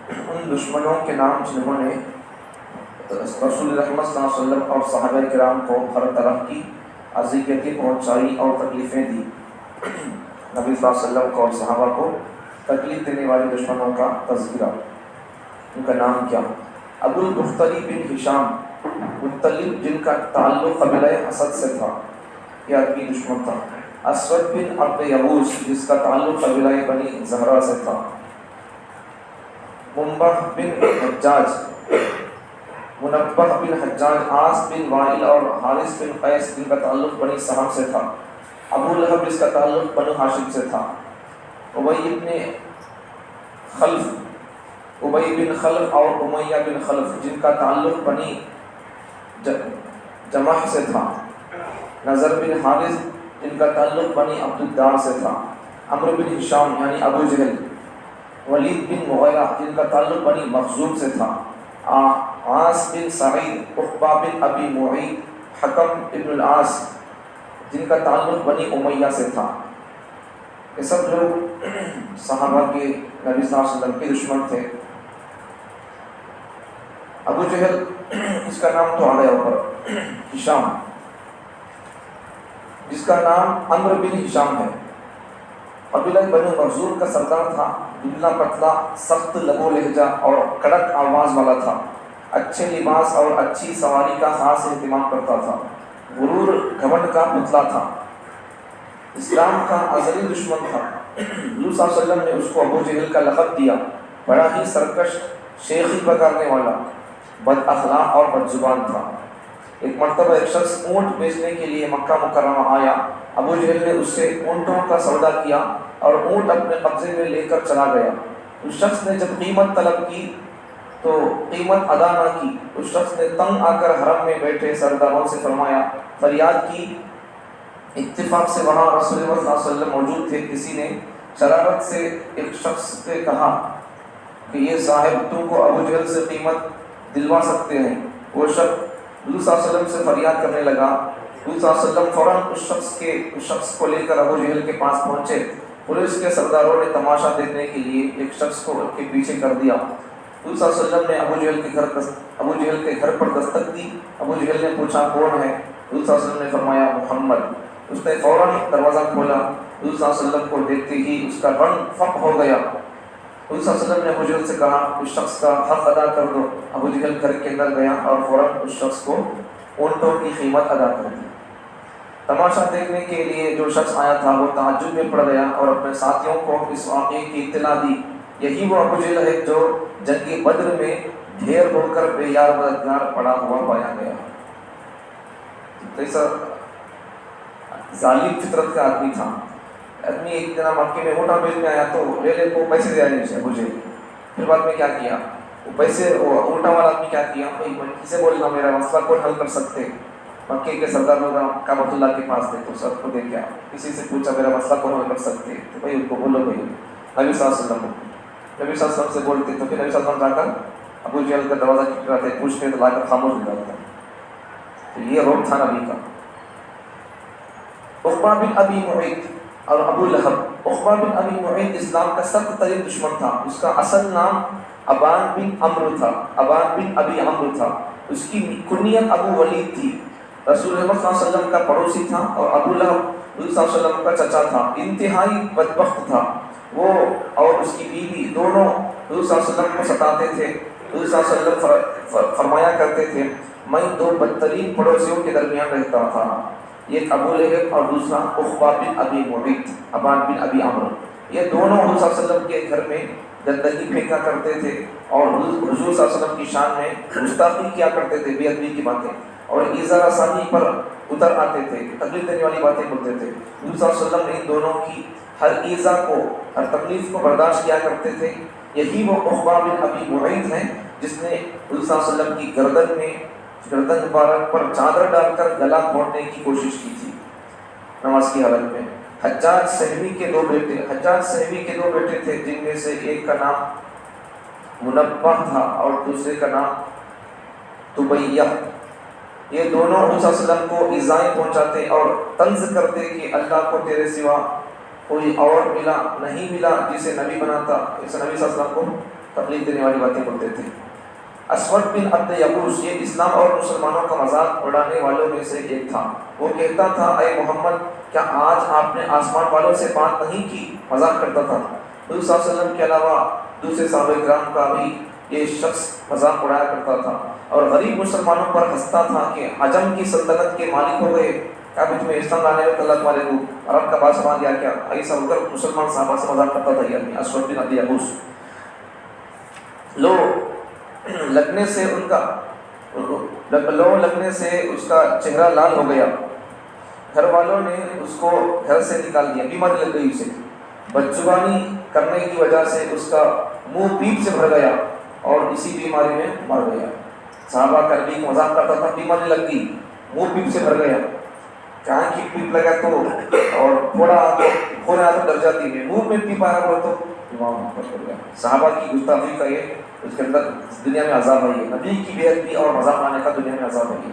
ان دشمنوں کے نام جنہوں نے رسول رحمت صلی اللہ علیہ وسلم اور صحابہ کرام کو ہر طرح کی اذیتیں پہنچائی اور تکلیفیں دی۔ نبی صلی اللہ علیہ وسلم کو اور صحابہ کو تکلیف دینے والے دشمنوں کا تذکرہ۔ ان کا نام کیا؟ ابو البختری بن ہشام مطلب، جن کا تعلق قبیلہ اسد سے تھا، یہ عربی دشمن تھا۔ اسود بن عبد یغوث، جس کا تعلق قبیلہ بنی زہرا سے تھا۔ منبہ بن حجاج، عاص بن وائل اور حارث بن قیس، جن کا تعلق بنی سہم سے تھا۔ ابو لہب، جس کا تعلق بنو ہاشم سے تھا۔ ابی بن خلف اور امیہ بن خلف، جن کا تعلق بنی جمح سے تھا۔ نظر بن حارث، جن کا تعلق بنی عبد الدار سے تھا۔ عمرو بن ہشام یعنی ابو جہل۔ ولید بن مغیرہ، جن کا تعلق بنی مخزوم سے تھا۔ عاص بن سعید، عقبہ بن ابی معیط، حکم ابن العاص، جن کا تعلق بنی امیہ سے تھا۔ یہ سب لوگ صحابہ کے نبی صلی اللہ علیہ وسلم کے دشمن تھے۔ ابو جہل، اس کا نام تو آ گیا اوپر، ہشام، جس کا نام عمرو بن ہشام ہے، قبیلہ بنو مخزوم کا سردار تھا۔ دبلا پتلا، سخت لبو لہجہ اور کڑک آواز والا تھا۔ اچھے لباس اور اچھی سواری کا خاص اہتمام کرتا تھا۔ غرور گھمنڈ کا پتلا تھا۔ اسلام کا ازلی دشمن تھا۔ حضور صلی اللہ علیہ وسلم نے اس کو ابو جہل کا لقب دیا۔ بڑا ہی سرکش، شیخی پکارنے والا، بد اخلاق اور بد زبان تھا۔ ایک مرتبہ ایک شخص اونٹ بیچنے کے لیے مکہ مکرمہ آیا۔ ابو جہل نے اس سے اونٹوں کا سودا کیا اور اونٹ اپنے قبضے میں لے کر چلا گیا۔ اس شخص نے جب قیمت طلب کی تو قیمت ادا نہ کی۔ اس شخص نے تنگ آ کر حرم میں بیٹھے سرداروں سے فریاد کی۔ اتفاق سے وہاں رسول اللہ صلی اللہ علیہ وسلم موجود تھے۔ کسی نے شرارت سے ایک شخص سے کہا کہ یہ صاحب تم کو ابو جہل سے قیمت دلوا سکتے ہیں۔ وہ شخص حضور صلی اللہ علیہ وسلم سے فریاد کرنے لگا۔ حضور صلی اللہ علیہ وسلم فوراً اس شخص کو لے کر ابو جہل کے پاس پہنچے۔ پولیس کے سرداروں نے تماشا دیکھنے کے لیے ایک شخص کو کے پیچھے کر دیا۔ حضور صلی اللہ علیہ وسلم نے ابو جہل کے گھر پر دستک دی۔ ابو جہل نے پوچھا کون ہے؟ حضور صلی اللہ علیہ وسلم نے فرمایا محمد۔ اس نے فوراً دروازہ کھولا۔ حضور صلی اللہ علیہ وسلم کو دیکھتے ہی اس کا رنگ فق ہو گیا۔ حضور صلی اللہ علیہ وسلم نے ابو جہل سے کہا اس شخص کا حق ادا کر دو۔ ابو جہل گھر کے اندر گیا اور فوراً اس شخص کو اونٹوں کی قیمت ادا کر دی۔ تماشا دیکھنے کے لیے جو شخص آیا تھا وہ تعجب میں پڑ گیا اور اپنے ساتھیوں کو اس واقعے کی اطلاع دی۔ یہی وہ ابو جہل ہے جو جنگ بدر میں ڈھیر ہو کر بے یار مددگار پڑا ہوا پایا گیا۔ ایسا ظالم فطرت کا آدمی تھا۔ آدمی ایک دن مکے میں اونٹا بیچنے آیا تو لے کو پیسے دے آنے ابو جہل۔ پھر بعد میں کیا کیا وہ اونٹا والا آدمی کیا کیا، کسے بولنا میرا مسئلہ کون حل کر سکتے؟ مکے کے سردار لوگ کعبۃ اللہ کے پاس تھے تو سب کو دیکھا، کسی سے پوچھا میرا مسئلہ کون حل کر سکتے؟ تو بھائی ان کو بولو بھائی نبی صلی اللہ علیہ وسلم کو۔ نبی صلی اللہ علیہ وسلم سے بولتے تو پھر نبی صلی اللہ علیہ وسلم جا کر ابو جہل کا دروازہ کھٹکھٹاتے پوچھتے تو لا کر خاموش ہو جاتا۔ تو یہ روک تھا نبی کا۔ عقبہ بن ابی معیط اور ابو لہب۔ عقبہ بن ابی معیط اسلام کا سخت ترین دشمن تھا۔ اس کا اصل نام ابان بن عمرو تھا، ابان بن ابی عمرو تھا۔ اس کی کنیت ابو ولید تھی۔ رسول اللہ صلی اللہ علیہ وسلم کا پڑوسی تھا اور ابو لہب رسول صلی اللہ علیہ وسلم کا چچا تھا۔ انتہائی بدبخت تھا وہ اور اس کی بیوی، دونوں رسول صلی اللہ علیہ وسلم کو ستاتے تھے۔ رسول صلی اللہ علیہ وسلم فرمایا کرتے تھے میں دو بدترین پڑوسیوں کے درمیان رہتا تھا، ایک ابو لہب اور دوسرا عقبہ بن ابی معیط، ابان بن ابی عمرو۔ یہ دونوں حضور صلی اللہ علیہ وسلم کے گھر میں گندگی پھینکا کرتے تھے اور حضور صلی اللہ علیہ وسلم کی شان میں گستاخی کیا کرتے تھے، بے ادبی کی باتیں اور ایذا رسانی پر اتر آتے تھے، تکلیف دینے والی باتیں بولتے تھے۔ حضور صلی اللہ علیہ وسلم نے ان دونوں کی ہر ایذا کو، ہر تکلیف کو برداشت کیا کرتے تھے۔ یہی وہ عقبہ بن ابی معیط ہیں جس نے حضور صلی اللہ علیہ وسلم کی گردن مبارک پر چادر ڈال کر گلا گھونٹنے کی کوشش کی تھی نماز کی حالت میں۔ حجاج سہمی کے دو بیٹے تھے جن میں سے ایک کا نام منبہ تھا اور دوسرے کا نام طبیہ۔ یہ دونوں حضور صلی اللہ علیہ وسلم کو ایذائیں پہنچاتے اور طنز کرتے کہ اللہ کو تیرے سوا کوئی اور نہیں ملا جسے نبی بناتا، اسے نبی صلی اللہ علیہ وسلم کو تکلیف دینے والی باتیں بولتے تھے۔ اسود بن عبد یغوث یہ اسلام اور مسلمانوں کا مذاق اڑانے والوں میں سے ایک تھا۔ وہ کہتا تھا اے محمد کیا آج آپ نے آسمان والوں سے بات نہیں کی؟ مذاق کرتا تھا۔ حضور صلی اللہ علیہ وسلم کے علاوہ دوسرے صحابہ کرام کا بھی یہ شخص مذاق اڑایا کرتا تھا اور غریب مسلمانوں پر ہنستا تھا کہ عجم کی سلطنت کے مالک ہو گئے، کیا تمہیں اسلام لانے میں اللہ تمہارے کو عرب کا بادشاہ بنا دیا کیا؟ ایسا ہو کر مسلمان صحابہ سے مذاق کرتا تھا یہ آدمی اسود بن عبد یغوث۔ لو لگنے سے اس کا چہرہ لال ہو گیا، گھر والوں نے اس کو گھر سے نکال دیا، بیماری لگ گئی اسے، بدزبانی کرنے کی وجہ سے اس کا منہ پیپ سے بھر گیا اور اسی بیماری میں مر گیا۔ صحابہ کا بھی مذاق کرتا تھا، بیماری لگ گئی، منہ پیپ سے بھر گیا، کہاں کی پیپ لگا تو اور تھوڑا کھونا تو ڈر جاتی ہے، منہ میں پیپ آیا ہوا تو صحابہ کی گستاخی کا یہ اس کے اندر دنیا میں عذاب ہے، نبی کی بے ادبی اور مذاق اڑانے کا دنیا میں عذاب ہے۔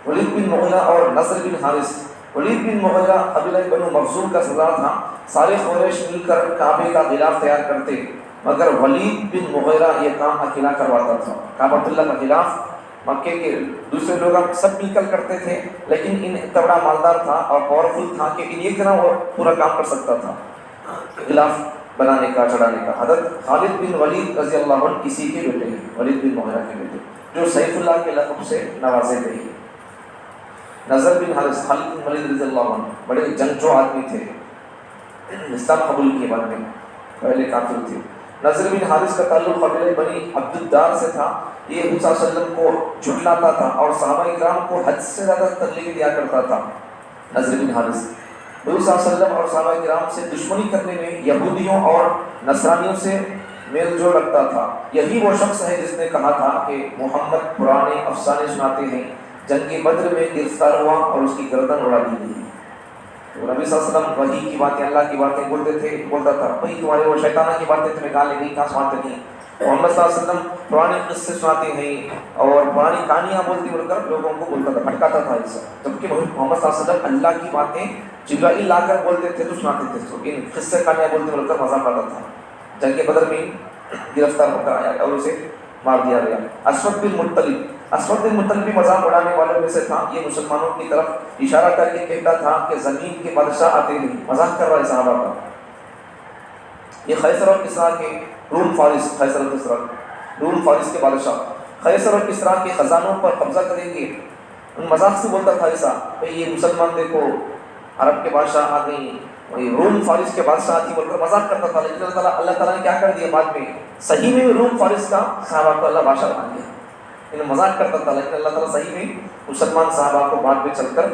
ولید بن مغیرہ اور نصر بن حارث۔ ولید بن مغیرہ قبیلہ بنو مخزوم کا سردار تھا۔ سارے قریش مل کر کعبے کا غلاف تیار کرتے مگر ولید بن مغیرہ یہ کام اکیلا کرواتا تھا۔ کعبۃ اللہ کا غلاف مکے کے دوسرے لوگ سب مل کر کرتے تھے لیکن ان اتنا بڑا مالدار تھا اور پاورفل تھا کہ ان ایک جنا وہ پورا کام کر سکتا تھا غلاف بنانے کا، چڑھانے کا۔ حضرت خالد بن ولید رضی اللہ عنہ کسی کے بیٹے ہیں، ولید بن مغیرہ کے بیٹے جو سیف اللہ کے لقب سے نوازے گئے ہیں۔ نصر بن حارث، خالد بن ولید رضی اللہ عنہ بڑے جنگجو آدمی تھے، اسلام قبول کیے بعد میں، پہلے کافر تھے۔ نصر بن حارث کا تعلق قبیلہ بنی عبد الدار سے تھا۔ یہ حضور صلی اللہ علیہ وسلم کو جھٹلاتا تھا اور صحابہ کرام کو حد سے زیادہ تکلیف دیا کرتا تھا۔ نصر بن حارث حضور صلی اللہ علیہ وسلم اور صحابہ کرام سے دشمنی کرنے میں یہودیوں اور نصرانیوں سے میل جول رکھتا تھا۔ یہی وہ شخص ہے جس نے کہا تھا کہ محمد پرانے افسانے سناتے ہیں، جنگ بدر میں گرفتار ہوا اور اس کی گردن اڑا دی گئی۔ تو نبی صلی اللہ علیہ وسلم وحی کی باتیں، اللہ کی باتیں بولتا تھا، بھائی تمہارے وہ شیطانہ کی باتیں تمہیں کہاں لے گئی، کہاں سناتے نہیں۔ محمد صلی اللہ علیہ وسلم پرانے قصے سناتے ہیں اور پرانی کہانیاں بولتی بول کر لوگوں کو بولتا تھا، بھٹکاتا تھا ایسا، جبکہ محمد صلی اللہ علیہ وسلم اللہ کی باتیں جبرائیل لا کر بولتے تھے تو سناتے تھے، لیکن قصے کہانیاں بولتے بول کر مذاق آتا تھا۔ جنگ بدر میں گرفتار ہو کر آیا اور اسے مار دیا گیا۔ اسود بن مطلب بھی مذاق اڑانے والوں میں سے تھا۔ یہ مسلمانوں کی طرف اشارہ کر کے کہتا تھا کہ زمین کے بادشاہ آتے نہیں، مذاق کر رہا ہے صحابہ کا۔ یہ خیسر اور کسریٰ کے روم فارس کے بادشاہ خیسر اور کسریٰ کے خزانوں پر قبضہ کریں گے، ان مذاق سے بولتا تھا ایسا، بھئی یہ مسلمان دیکھو عرب کے بادشاہ آ گئی، روم فارس کے بادشاہ تھی بول کر مذاق کرتا تھا۔ لیکن اللہ تعالیٰ نے کیا کر دیا بعد میں، صحیح میں روم فارس کا صحابہ کو اللہ بادشاہ بنا دیا۔ انہیں مذاق کرتا تھا لیکن اللہ تعالیٰ صحیح میں مسلمان صحابہ کو بعد میں چل کر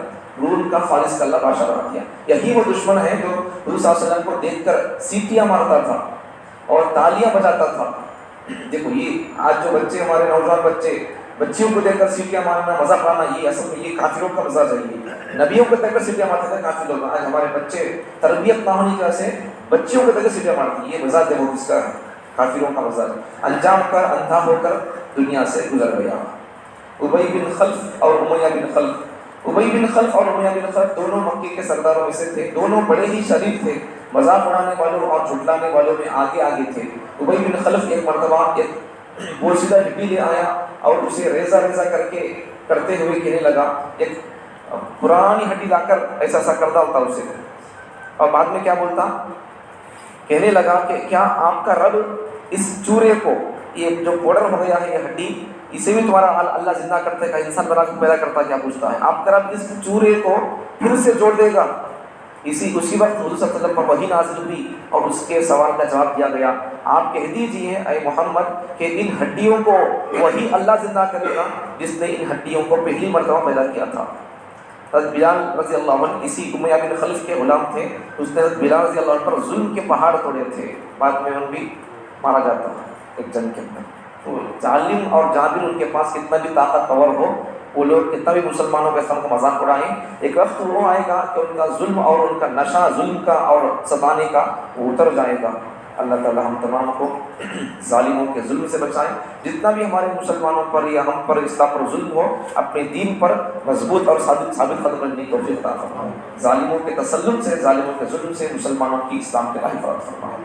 روم کا فارس کا اللہ بادشاہ بنا دیا۔ یہی وہ دشمن ہے جو حضور صلی اللہ علیہ وسلم کو دیکھ کر سیٹیاں مارتا تھا اور تالیاں بجاتا تھا۔ دیکھو یہ آج جو بچے، ہمارے نوجوان بچیوں کو دیکھ کر سیٹیاں مارنا، مذاق اڑانا، یہ اصل میں یہ کافروں کا مزاج ہے۔ یہ نبیوں کو دیکھ کر سیٹیاں مارتے تھے کافر لوگ، آج ہمارے بچے تربیت نہ ہونے کی وجہ سے بچیوں کو دیکھ کر سیٹیاں مارتے ہیں، یہ مزاج ہے وہ کس کا ہے، کافروں کا مزاج۔ انجام کر اندھا ہو کر دنیا سے گزر گیا۔ ابی بن خلف اور امیہ بن خلف دونوں مکے کے سرداروں میں سے تھے، دونوں بڑے ہی شریف تھے، مذاق اڑانے والوں اور جھٹلانے والوں میں آگے تھے۔ ابی بن خلف ایک مرتبہ ایک بوسیدہ ہڈی لے آیا اور اسے ریزہ کرتے ہوئے کہنے لگا، ایک پرانی ہڈی لا کر ایسا کر ڈالتا اسے، اور بعد میں کیا بولتا، کہنے لگا کہ کیا آپ کا رب اس چورے کو، یہ جو پوڈر ہو گیا ہے یہ ہڈی، اسے بھی تمہارا اللہ زندہ کرتا ہے کہ انسان بنا کے پیدا کرتا ہے، کیا پوچھتا ہے، آپ کا رب اس چورے کو پھر سے جوڑ دے گا۔ اسی وقت حضور صلی اللہ علیہ وسلم پر وحی نازل ہوئی اور اس کے سوال کا جواب دیا گیا، آپ کہہ دیجئے اے محمد کہ ان ہڈیوں کو وہی اللہ زندہ کرے گا جس نے ان ہڈیوں کو پہلی مرتبہ پیدا کیا تھا۔ حضرت بلال رضی اللہ عنہ اسی امیہ بن خلف کے غلام تھے، اس نے حضرت بلال رضی اللہ عنہ پر ظلم کے پہاڑ توڑے تھے، بعد میں ان بھی مارا جاتا ایک جنگ کے اندر۔ تو ظالم اور جابر ان کے پاس کتنا بھی طاقت پاور ہو، وہ لوگ کتنا بھی مسلمانوں کے اسلام کو مذاق اڑائیں، ایک وقت وہ آئے گا کہ ان کا ظلم اور ان کا نشہ ظلم کا اور ستانے کا وہ اتر جائے گا۔ اللہ تعالی ہم تمام کو ظالموں کے ظلم سے بچائیں۔ جتنا بھی ہمارے مسلمانوں پر یا ہم پر اسلام پر ظلم ہو، اپنے دین پر مضبوط اور ثابت قدم رہنے کی توفیق عطا فرمائے۔ ظالموں کے تسلط سے، ظالموں کے ظلم سے مسلمانوں کی اسلام کے حفاظت فرمائے۔